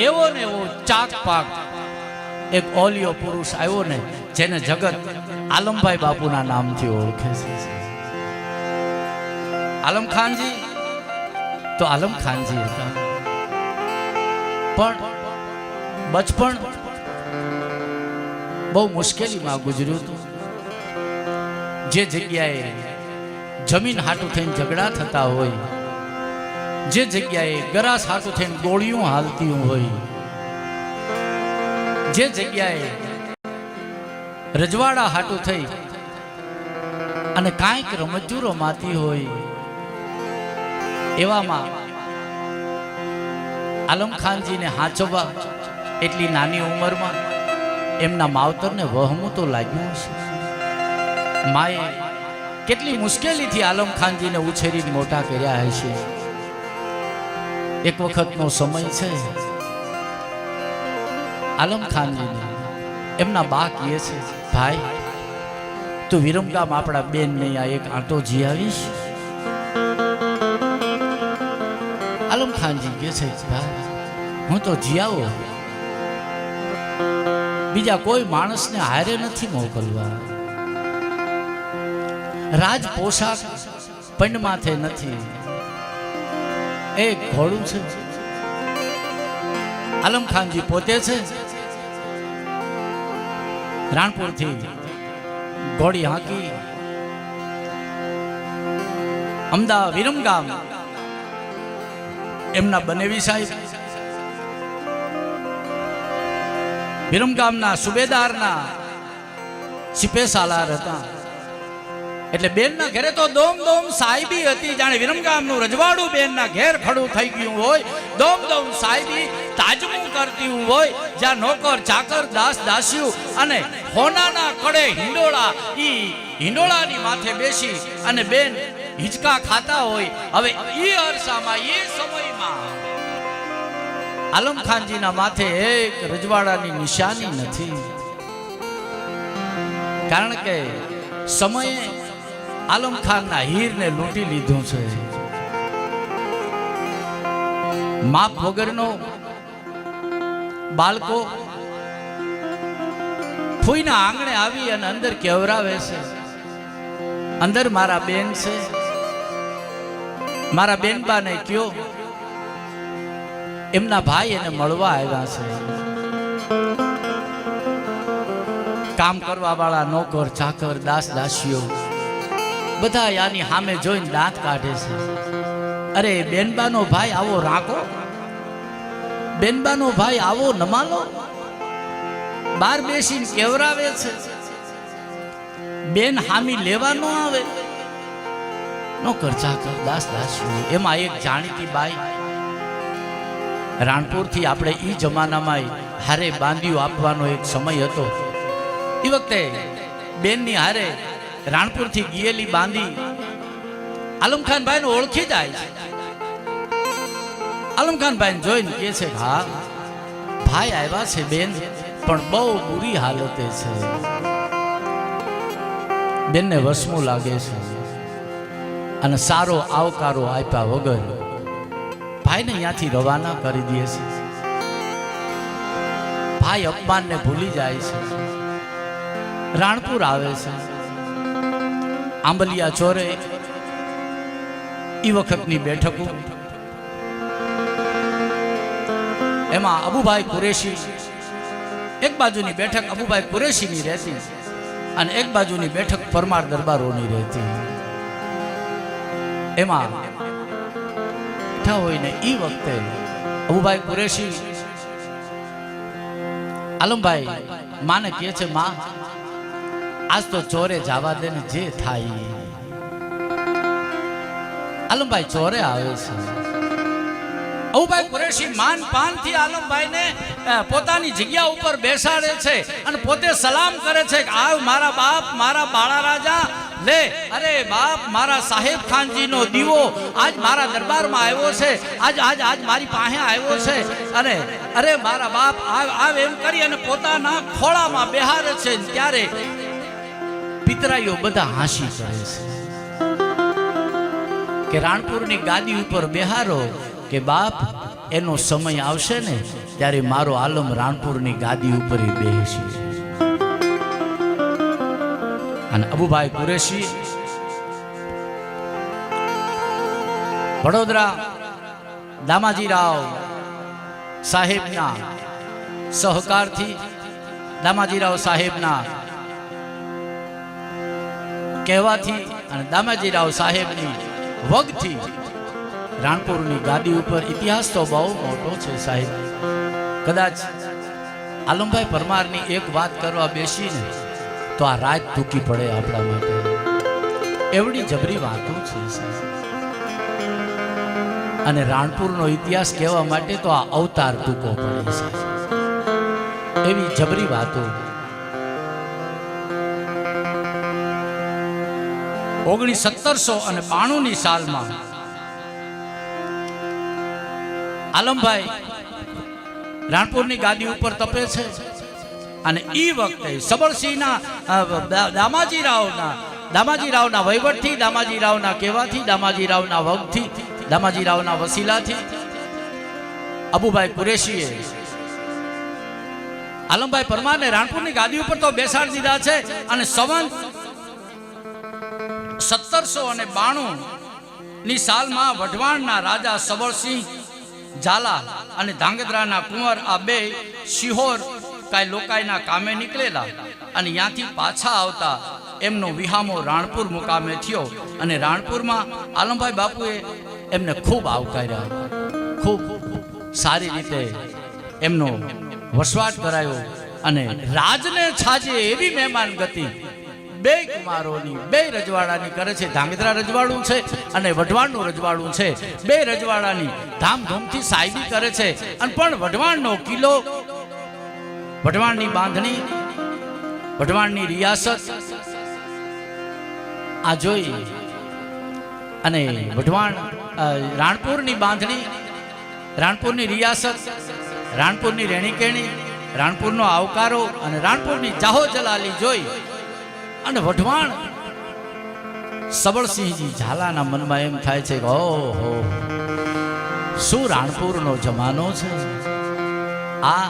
એવો ને એવો ચાક પાક એક ઓલિયો પુરુષ આવ્યો ને જેને જગત આલમભાઈ બાપુના નામથી ઓળખે છે. આલમ ખાનજી તો આલમ ખાનજી હતા, પણ બચપણ બહુ મુશ્કેલીમાં ગુજર્યું હતું. જે જગ્યાએ જમીન હાટું થઈને ઝઘડા થતા હોય, જે જગ્યાએ ગરાસ હાટું થઈને ગોળીઓ હાલતી હોય, જે જગ્યાએ રજવાડા હાટું થઈ અને કાંઈક રમતું રમાતી હોય, એવામાં આલમ ખાનજીને હાચવવા એટલી નાની ઉંમરમાં એમના માવતરને વહમું તો લાગ્યું હશે. માએ કેટલી મુશ્કેલીથી આલમ ખાનજીને ઉછેરીને મોટા કર્યા હશે. એક વખતનો સમય છે, આલમ ખાનજીને એમના બા કહે છે, ભાઈ તું વિરમગામ આપણા બેન ને આ એક આંટો જી આવીશ? આલમ ખાનજી કહે છે, ભાઈ હું તો જી આવો, બીજા કોઈ માણસને હારે નથી મોકલવા. રાજ પોશાક પંડ માથે નથી, એક ઘોડું છે. આલમ ખાનજી પોતે છે રાણપુરથી ઘોડી હાંકી અમદાવાદ વિરમગામ એમના બનેવી સાહેબ વિરમગામના સુબેદારના સિપે સાલાર હતા. એટલે બેનના ઘરે તો દોમ દોમ સાહેબી હતી, જાણે વિરમગામનું રજવાડું બેનના ઘેર ખડું થઈ ગયું હોય. દોમ દોમ સાહેબી તાજમું કરતી હોય, જ્યાં નોકર ચાકર દાસ દાસીઓ અને હોનાના કડે હિંડોળા, ઈ હિંડોળાની માથે બેસી અને બેન હિંચકા ખાતા હોય. હવે ઈ અરસામાં એ સમયમાં આલમ ખાનજીના માથે એક રજવાડાની નિશાની નથી, કારણ કે સમયે આલમ ખાનના હીરને લૂંટી લીધું છે. માપ વગરનો બાળકો ફૂઈના આંગણે આવી અને અંદર કેવરાવે છે, અંદર મારા બેન છે, મારા બેનબાને કયો એમના ભાઈ એને મળવા આવ્યા છે. કામ કરવા વાળા નોકર ચાકર દાસ દાસીઓ બધા યાની સામે જોઈને દાંત કાઢે છે. અરે બેનબાનો ભાઈ આવો રાકો, બેનબાનો ભાઈ આવો નમાલો, બાર બેસીને કેવરાવે છે, બેન હામી લેવા ન આવે. નોકર ચાકર દાસ દાસીઓ, એમાં એક જાણીતી બાઈ રાણપુરથી, આપણે ઈ જમાનામાં હારે બાંધ્યું આપવાનો એક સમય હતો. એ વખતે બેનની હારે રાણપુરથી ગયેલી બાંધી આલમ ખાન ભાઈને ઓળખી જાય છે. આલમ ખાન ભાઈને જોઈને કહે છે, હા ભાઈ આવ્યા છે બેન, પણ બહુ બુરી હાલતે છે. બેનને વસમું લાગે છે અને સારો આવકારો આપ્યા વગર ભાઈને અહીંયાથી રવાના કરી દે છે. ભાઈ અપમાનને ભૂલી જાય છે, રાણપુર આવે છે. આંબલિયા ચોરે ઈ વખતની બેઠકો, એમાં અબુભાઈ કુરેશી, એક બાજુની બેઠક અબુભાઈ કુરેશીની રહેતી અને એક બાજુની બેઠક પરમાર દરબારોની રહેતી. એમાં હોય ને ઈ વખતે અબુભાઈ કુરેશી આલમભાઈ માને કહે છે, માં આજ તો ચોરે જવા દે ને જે થાય. આલમભાઈ ચોરે આવે છે. અબુભાઈ કુરેશી માન પાન થી આલમભાઈને પોતાની જગ્યા ઉપર બેસાડે છે અને પોતે સલામ કરે છે કે આવ મારા બાપ, મારા બાળા રાજા, લે અરે બાપ, મારા સાહેબ ખાનજીનો દીવો આજ મારા દરબારમાં આવ્યો છે, આજ મારી પાસે આવ્યો છે. અને અરે મારા બાપ આવ એમ કરી અને પોતાના ખોળામાં બેહારે છે. ત્યારે પિતરાઈઓ બધા હાંસી કરે છે કે રાણપુરની ગાદી ઉપર બેહારો કે બાપ એનો સમય આવશે ને ત્યારે મારો આલમ રાણપુરની ગાદી ઉપર બેસી અને અબુભાઈ કુરેશી વડોદરા દામાજીરાવ સાહેબના સહકારથી દામાજીરાવ સાહેબના કહેવાથી અને દામાજીરાવ સાહેબની વગથી રાણપુરની ગાદી ઉપર ઇતિહાસ તો બહુ મોટો છે સાહેબ. કદાચ આલમભાઈ પરમારની એક વાત કરવા બેસીને તો આ રાત ટૂંકી પડે આપણા માટે. એવડી જબરી વાતો છે સાહેબ. અને રાણપુરનો ઇતિહાસ કહેવા માટે તો આ અવતાર ટૂંકો પડે છે. એવી જબરી વાતો. 1792ની સાલમાં આલમભાઈ રાણપુરની ગાદી ઉપર તપે છે અને એ વખતે સબળસિંહના દામાજીરાવના વહીવટથી, દામાજીરાવના કહેવાથી, દામાજીરાવના વગથી, દામાજીરાવના વસીલાથી અબુભાઈ કુરેશીએ આલમભાઈ પરમારને રાણપુરની ગાદી ઉપર તો બેસાડી દીધા છે. અને સંવંત 1792ની સાલમાં વઢવાણના રાજા સબળસિંહ ઝાલા અને ધાંગધ્રાના કુંવર આ બે શિહોર કાંઈ લોકાઈના કામે નીકળેલા અને ત્યાંથી પાછા આવતા એમનો વિહામો રાણપુર મુકામે થયો. અને રાણપુરમાં આલમભાઈ બાપુએ એમને ખૂબ આવકાર્યા, ખૂબ સારી રીતે એમનો વસવાટ કરાયો. અને રાજને છાજે એવી મહેમાન ગતિ બે કુમારોની, બે રજવાડાની કરે છે. ધાંગધ્રા રજવાડું છે અને વઢવાણનું રજવાડું છે. બે રજવાડાની ધામધૂમથી સાહેબી કરે છે. અને પણ વઢવાણનો કિલ્લો, વઢવાણની બાંધણી, વઢવાણની રિયાસત આ જોઈ અને વઢવાણ રાણપુરની બાંધણી, રાણપુરની રિયાસત, રાણપુરની રહેણીકેણી, રાણપુરનો આવકારો અને રાણપુરની જાહો જલાલી જોઈ અને વઢવાણ સબળસિંહજી ઝાલાના મનમાં એમ થાય છે કે ઓહો, શું રાણપુરનો જમાનો છે. આ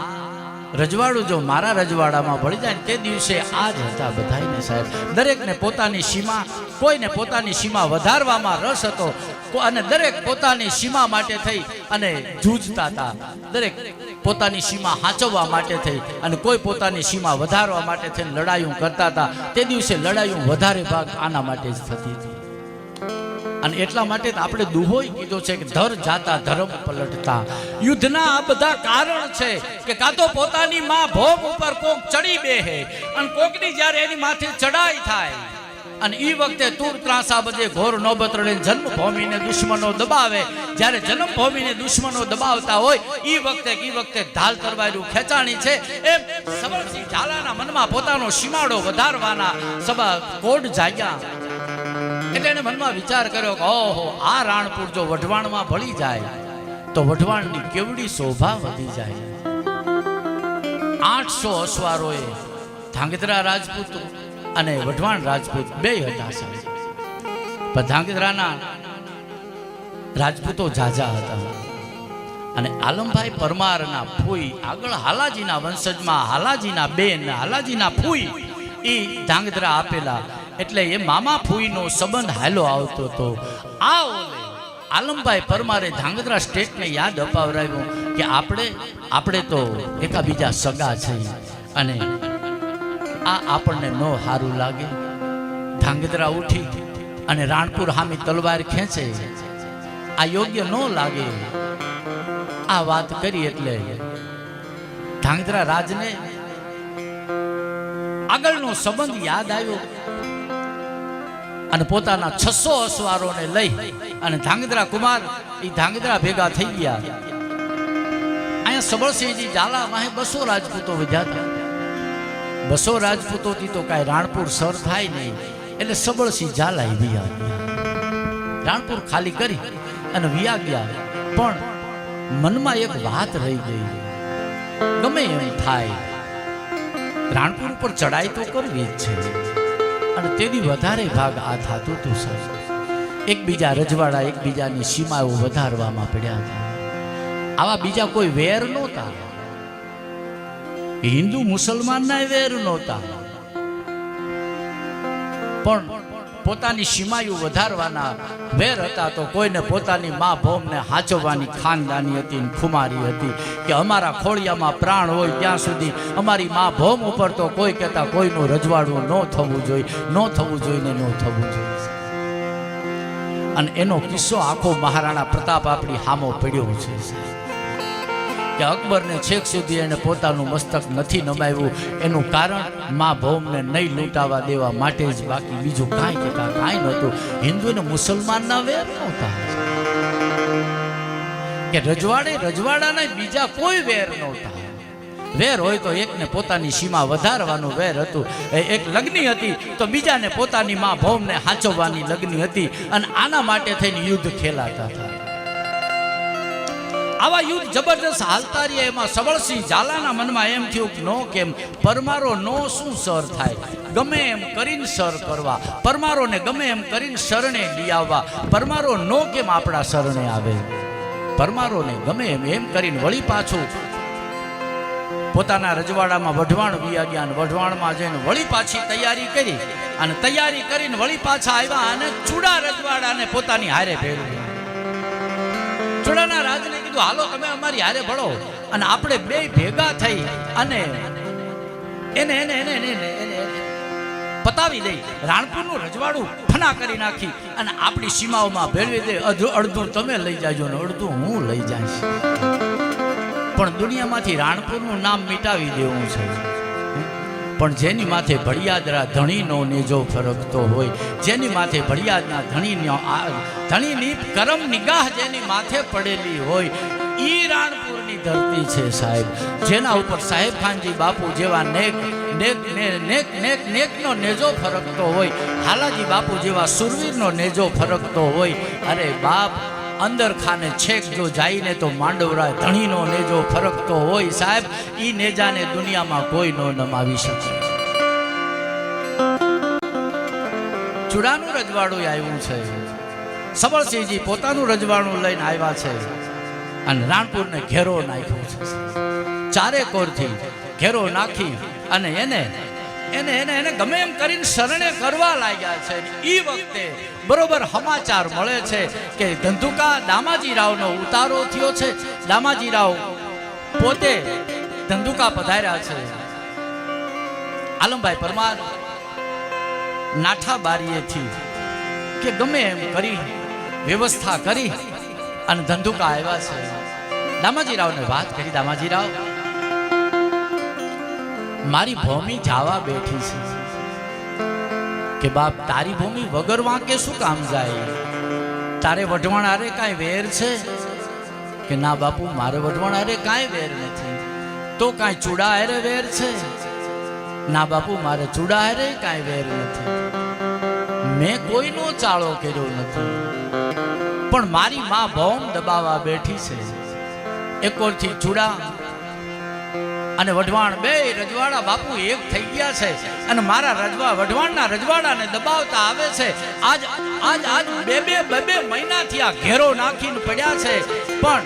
રજવાડું જો મારા રજવાડામાં ભળી જાય ને તે દિવસે આ જ હતા બધાને સાહેબ. દરેકને પોતાની સીમા, કોઈને પોતાની સીમા વધારવામાં રસ હતો અને દરેક પોતાની સીમા માટે થઈ અને જૂજતા હતા. દરેક પોતાની સીમા હાંચવવા માટે થઈ અને કોઈ પોતાની સીમા વધારવા માટે થઈને લડાઈઓ કરતા હતા. તે દિવસે લડાઈઓ વધારે ભાગ આના માટે જ થતી હતી. અને એટલા માટે આપણે દુહોય કીધો છે કે ધર જાતા ધર્મ પલટતા. યુદ્ધના આ બધા કારણ છે કે કાં તો પોતાની માં ભોગ ઉપર કોક ચડી બેહે અને કોકની જ્યારે એની માથે ચડાઈ થાય અને એ વખતે તૂર ત્રાસા બજે ઘોર નોબત રડે જન્મભૂમિને દુશ્મનો દબાવે. જ્યારે જન્મભૂમિને દુશ્મનો દબાવતા હોય એ વખતે ઢાલ તરવારું ખેંચાણી છે. એમ સબળસિંહ ઝાલાના મનમાં પોતાનો સીમાડો વધારવાના સબા કોડ જાગ્યા. એટલે એને મનમાં વિચાર કર્યો કે ઓહો, આ રાણપુર જો વઢવાણમાં ભળી જાય તો વઢવાણની કેવડી શોભા વધી જાય. 800 અસવારોએ ધાંગધ્રા રાજપૂત અને વઢવાણ રાજપૂત બે હતા સાહેબ. પણ ધાંગધ્રાના રાજપૂતો જાજા હતા અને આલમભાઈ પરમારના ફૂઈ આગળ હાલાજીના વંશજમાં હાલાજીના બેન, હાલાજીના ફૂઈ એ ધાંગધ્રા આપેલા. એટલે એ મામા ફૂઈનો સંબંધ હાલો આવતો હતો. આ આલમભાઈ પરમારે ધાંગધ્રા સ્ટેટને યાદ અપાવરાવ્યું કે આપણે તો એકાબીજા સગા છે અને આ આપણને ન સારું લાગે. ધાંગધ્રા ઉઠી અને રાણપુર હામી તલવાર ખેંચે, આ યોગ્ય ન લાગે. આ વાત કરી એટલે ધાંગધ્રા રાજને આગળનો સંબંધ યાદ આવ્યો અને પોતાના 600 અસવારોને લઈ અને ધાંગધ્રા કુમાર એ ધાંગધ્રા ભેગા થઈ ગયા. અહીંયા સબળસિંહજી ઝાલા વાહે 200 રાજપૂતો વધ્યા હતા. 200 રાજપૂતોથી તો કાંઈ રાણપુર સર થાય નહીં. એટલે સબળસિંહ ઝાલા વિયા રાણપુર ખાલી કરી અને વિયા ગયા. પણ મનમાં એક વાત રહી ગઈ, ગમે એમ થાય રાણપુર ઉપર ચડાઈ તો કરવી જ છે. અને તેની વધારે ભાગ આ થતું હતું સર. એકબીજા રજવાડા એકબીજાની સીમાઓ વધારવામાં પડ્યા હતા. આવા બીજા કોઈ વેર નહોતા. હિન્દુ મુસલમાનના વેર નહોતા, પણ પોતાની સીમાયુ વધારવાના વેર હતા. તો કોઈને પોતાની મા ભૌમને હાચવવાની ખાનદાની હતી, ખુમારી હતી કે અમારા ખોળિયામાં પ્રાણ હોય ત્યાં સુધી અમારી મા ભૌમ ઉપર તો કોઈ કહેતા કોઈનું રજવાડું ન થવું જોઈએ, ન થવું જોઈએ ને ન થવું જોઈએ. અને એનો કિસ્સો આખો મહારાણા પ્રતાપ આપણી હામો પડ્યો છે કે અકબરને છેક સુધી એને પોતાનું મસ્તક નથી નમાવ્યું. એનું કારણ મા ભૌમને નહીં લૂંટાવા દેવા માટે જ, બાકી બીજું કાંઈ કહેતા કાંઈ નહોતું. હિન્દુ અને મુસલમાનના વેર નહોતા કે રજવાડાના બીજા કોઈ વેર નહોતા. વેર હોય તો એકને પોતાની સીમા વધારવાનું વેર હતું. એક લગ્ની હતી તો બીજાને પોતાની મા ભૌમને હાચવવાની લગ્ની હતી. અને આના માટે થઈને યુદ્ધ ખેલાતા હતા. આવા યુદ્ધ જબરદસ્ત હાલતા રહ્યા. એમાં સબળસિંહ ઝાલાના મનમાં એમ થયું કે નો કેમ પરમારો નો શું સર થાય, ગમે એમ કરીને સર કરવા, પરમારોને ગમે એમ કરીને શરણે લઈ આવવા, પરમારો નો કેમ આપણા શરણે આવે, પરમારોને ગમે એમ કરીને વળી પાછું પોતાના રજવાડામાં વઢવાણ વિયા ગયા. અને વઢવાણમાં જઈને વળી પાછી તૈયારી કરી અને તૈયારી કરીને વળી પાછા આવ્યા અને ચૂડા રજવાડાને પોતાની હારે ભેળવ્યા. ચૂડાના રાજને કીધું હાલો તમે અમારી હારે ભળો અને આપણે બે ભેગા થઈ અને એને એને એને એને પતાવી દઈ, રાણપુરનું રજવાડું ફના કરી નાખી અને આપણી સીમાઓમાં ભેળવી દે. અડધું તમે લઈ જાજો ને અડધું હું લઈ જઈશ. પણ દુનિયામાંથી રાણપુરનું નામ મિટાવી દેવું છે. પણ જેની માથે ભડિયાદરા ધણીનો નેજો ફરકતો હોય, જેની માથે ભડિયાદના ધણીની કરમ નિગાહ જેની માથે પડેલી હોય, ઈ રાણપુરની ધરતી છે સાહેબ. જેના ઉપર સાહેબ ખાનજી બાપુ જેવા નેકનો નેજો ફરકતો હોય, હાલાજી બાપુ જેવા સુરવીરનો નેજો ફરકતો હોય. અરે બાપ, અંદર ખાને છેક જો જાઈને તો માંડવરા ધણીનો નેજો ફરકતો હોય સાહેબ. ઈ નેજાને દુનિયામાં કોઈ નો નમાવી શકે. ચૂડાનું રજવાડું આવ્યું છે. સબળસિંહજી પોતાનું રજવાડું લઈને આવ્યા છે અને રાણપુરને ઘેરો નાખ્યો છે. ચારે કોરથી ઘેરો નાખી અને એને એને એને એને ગમે એમ કરીને શરણે કરવા લાગ્યા છે. એ વખતે બરોબર સમાચાર મળે છે કે ધંધુકા દામાજી રાવનો ઉતારો થયો છે. દામાજી રાવ પોતે ધંધુકા પધાર્યા છે. આલમભાઈ પરમાર નાઠા બારીએથી કે ગમે એમ કરી વ્યવસ્થા કરી અને ધંધુકા આવ્યા છે. દામાજી રાવને વાત કરી, દામાજી રાવ મારી ભૂમિ જાવા બેઠી છે. કે બાપ તારી ભૂમિ વગર વાંકે શું કામ જાય? તારે વઢવાણ હારે કાંઈ વેર છે? કે ના બાપુ મારે વઢવાણ હારે કાંઈ વેર નથી. તો કાંઈ ચૂડા હારે વેર છે? ના બાપુ મારે ચૂડા હારે કાંઈ વેર નથી. મેં કોઈનો ચાળો કર્યો નથી, પણ મારી માં ભૌમ દબાવા બેઠી છે. એકોરથી ચૂડા અને વઢવાણ બે રજવાડા બાપુ એક થઈ ગયા છે અને મારા વઢવાણના રજવાડાને દબાવતા આવે છે. આજ આજ આજ બે મહિનાથી આ ઘેરો નાખીને પડ્યા છે, પણ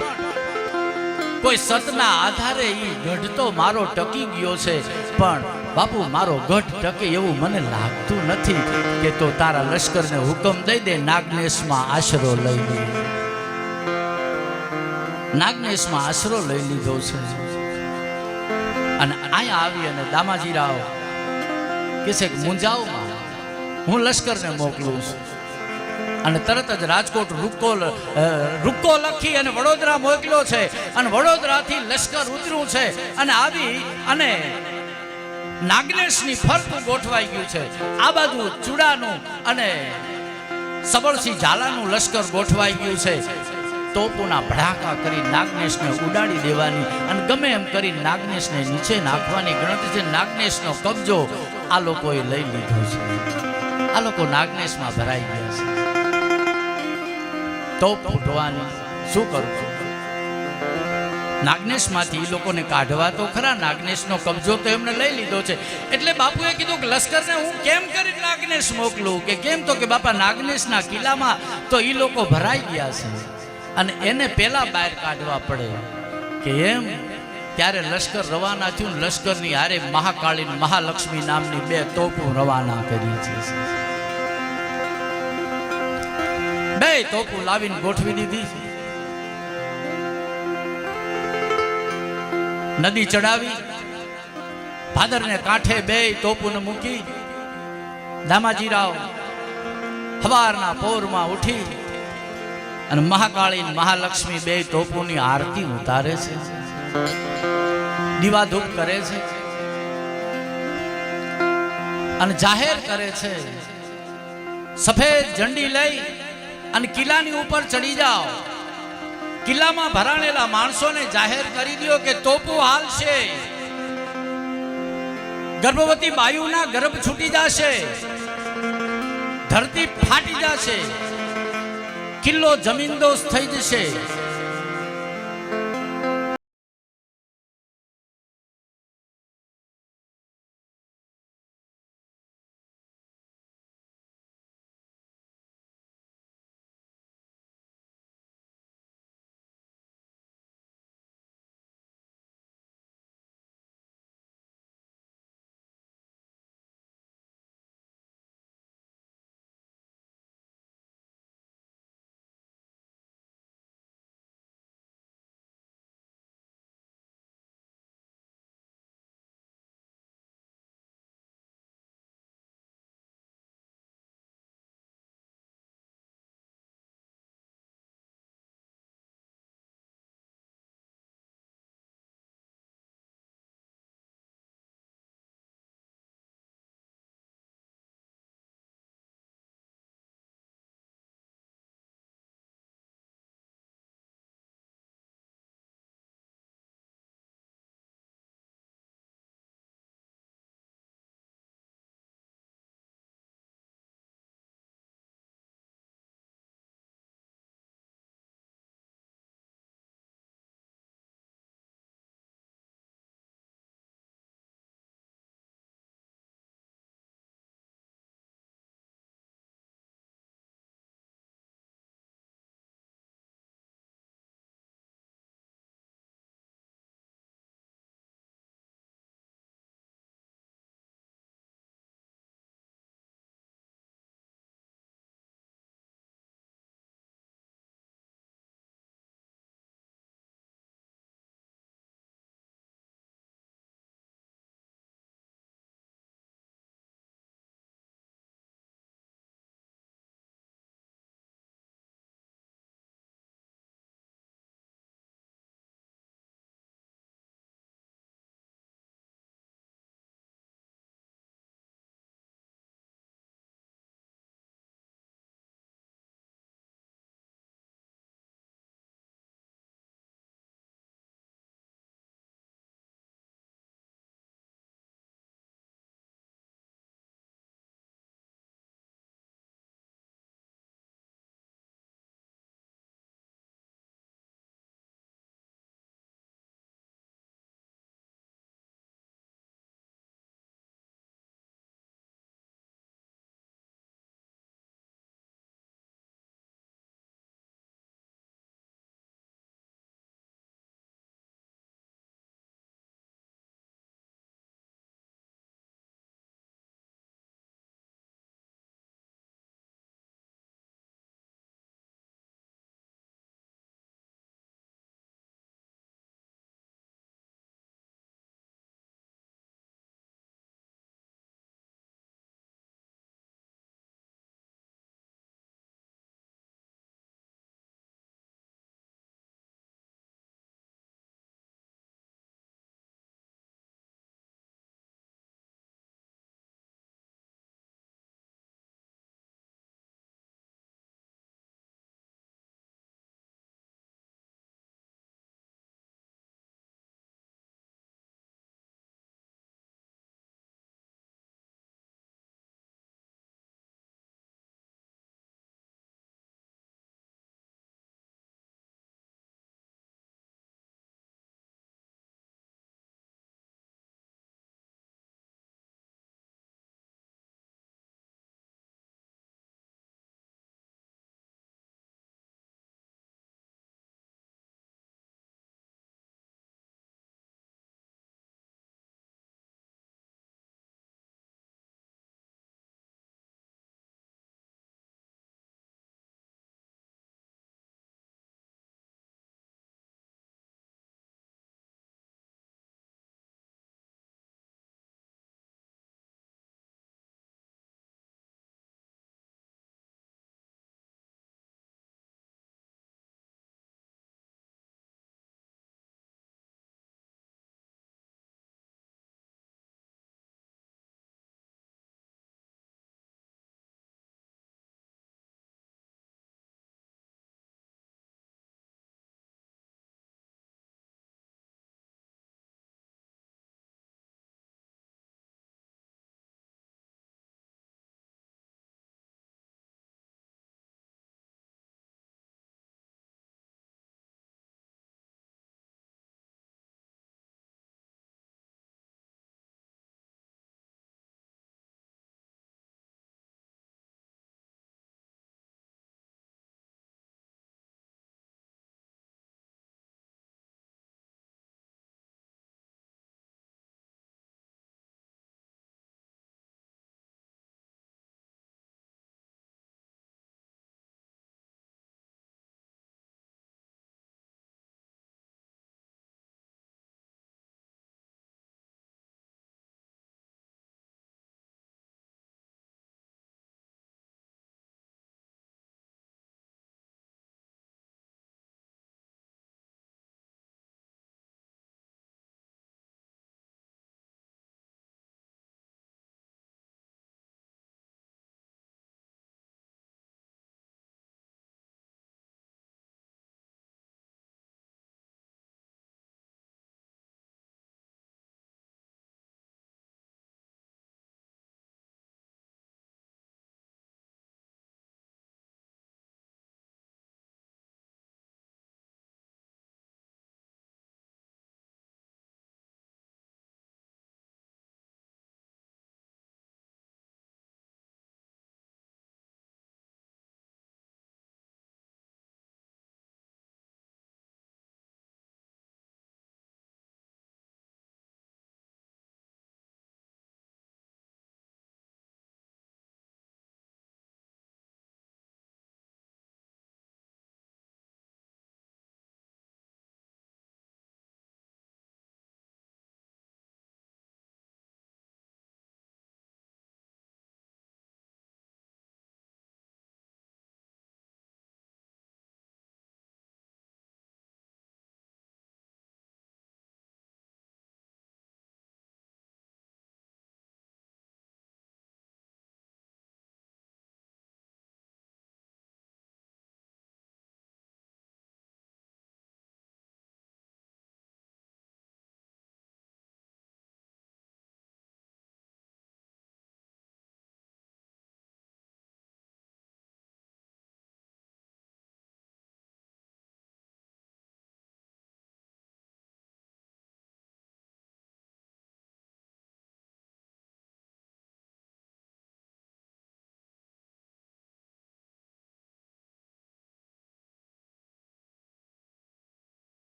કોઈ સતના આધારે ઈ ગઢ તો મારો ટકી ગયો છે. પણ બાપુ મારો ગઢ ટકે એવું મને લાગતું નથી. કે તો તારા લશ્કરને હુકમ દઈ દે, નાગનેશમાં આશરો લઈ લે. નાગનેશમાં આશરો લઈ લીધો છે અને અહીંયા આવી અને દામાજી રાવ કે છે કે મુંજાવમાં હું લશ્કરને મોકલું છું. અને તરત જ રાજકોટ રૂક્કો લખી અને વડોદરા મોકલ્યો છે. અને વડોદરાથી લશ્કર ઉતર્યું છે અને આવી અને નાગનેશની ફરતું ગોઠવાઈ ગયું છે. આ બાજુ ચૂડાનું અને સબળસિંહ ઝાલાનું લશ્કર ગોઠવાઈ ગયું છે. તોપોના ભડાકા કરી નાગનેશને ઉડાડી દેવાની અને ગમે એમ કરી નાગનેશને નીચે નાખવાની ગણતરી છે. નાગનેશનો કબજો આ લોકોએ લઈ લીધો છે. આ લોકો નાગનેશમાં ભરાઈ ગયા છે. તોપ ફૂટવાની શું કરું છું? નાગનેશમાંથી એ લોકોને કાઢવા તો ખરા, નાગનેશનો કબજો તો એમને લઈ લીધો છે. એટલે બાપુએ કીધું કે લશ્કરને હું કેમ કરી નાગનેશ મોકલું? કે કેમ? તો કે બાપા નાગનેશના કિલ્લામાં તો એ લોકો ભરાઈ ગયા છે અને એને પેલા બહાર કાઢવા પડે. કે એમ? ત્યારે લશ્કર રવાના થયું. લશ્કરની હારે મહાકાળી ને મહાલક્ષ્મી નામની 2 તોપો રવાના કરી છે. 2 તોપો લાવીને ગોઠવી દીધી છે. નદી ચડાવી, ભાદરને કાંઠે 2 તોપોને મૂકી દામાજીરાવ સવારના પોરમાં ઉઠી અને મહાકાળી મહાલક્ષ્મી 2 તોપોની આરતી ઉતારે છે, દીવાધૂપ કરે છે અને જાહેર કરે છે, સફેદ ઝંડી લઈ અને કિલ્લાની ઉપર ચડી જાઓ. કિલ્લામાં ભરાણેલા માણસોને જાહેર કરી દો કે તોપો હાલશે, ગર્ભવતી બાયુના ગર્ભ છૂટી જશે, ધરતી ફાટી જશે, કિલ્લો જમીનદોસ્ત થઈ જશે.